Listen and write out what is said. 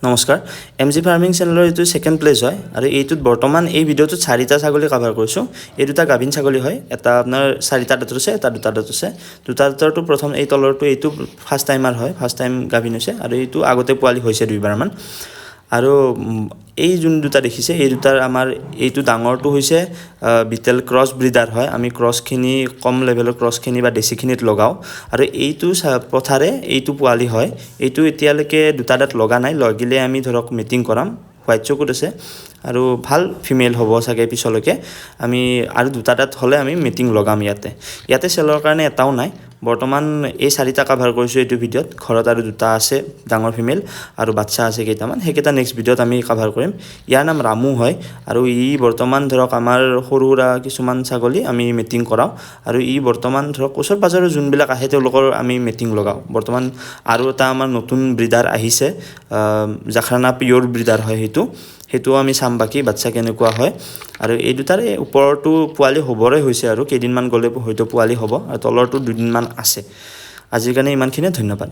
নমস্কাৰ MG farming চেনেলৰ এইটো সেকেন্ড প্লেস হয় আৰু এইটোত বৰ্তমান এই ভিডিঅ'টোত 4টা ছাগলী কভাৰ কৰিছো এই দুটা গাভিন ছাগলী হয় এটা আপোনাৰ 4টা দাঁত আছে এটা দুটা দাঁত আছে দুটা দাঁতৰটো প্ৰথম এই তলৰটো এইটো ফাৰ্স্ট টাইমাৰ হয় ফাৰ্স্ট টাইম গাভিন হৈছে আৰু এইটো আগতে পোৱালি হৈছে দুইবাৰ মান আৰু এই যোন দুটা দেখিছে এই দুটাৰ আমাৰ এইটো ডাঙৰটো হৈছে বিটেল ক্ৰস ব্ৰিডাৰ হয় আমি ক্ৰসখিনি কম লেভেলৰ ক্ৰসখিনি বা দেশীখিনিত লগাও আৰু এইটো পথাৰে এইটো পোৱালি হয় এইটো এতিয়ালৈকে দুটা দাঁত লগা নাই লাগিলে আমি ধৰক মিটিং কৰাম হোৱাইট চকুত আছে আৰু ভাল ফিমেল হ'ব চাগে পিছলৈকে আমি আৰু দুটা দাঁত হলে আমি মিটিং লগাম ইয়াতে চেলৰ কাৰণে এটাও নাই বৰ্তমান এই 4টা কভাৰ কৰিছো এইটো ভিডিঅ'ত ঘৰত আৰু দুটা আছে ডাঙৰ ফিমেল আৰু বাচ্চা আছে কেইটামান হেকেটা নেক্সট ভিডিঅ'ত আমি কভাৰ কৰিম ইয়াৰ নাম ৰামু হয় আৰু ই বৰ্তমান ধৰক আমাৰ সৰুৰা কিছুমান ছাগলী আমি মিটিং কৰাও আৰু ই বৰ্তমান ধৰক ওচৰ পাজৰৰ যোনবিলাক আহে তেওঁলোকৰ আমি মিটিং লগাও বৰ্তমান আৰু এটা আমাৰ নতুন ব্ৰিডাৰ আহিছে জাখৰানা পিয়ৰ ব্ৰিডাৰ হয় হেতু আমি চাম বাকি বাচ্চা কেনেকুৱা হয় আৰু এই দুটাৰে ওপৰটো পোৱালি হ'বৰে হৈছে আৰু কেইদিনমান গলে হয়তো পোৱালি হ'ব আৰু তলৰটো দুদিনমান আছে আজিৰ কাৰণে ইমানখিনি ধন্যবাদ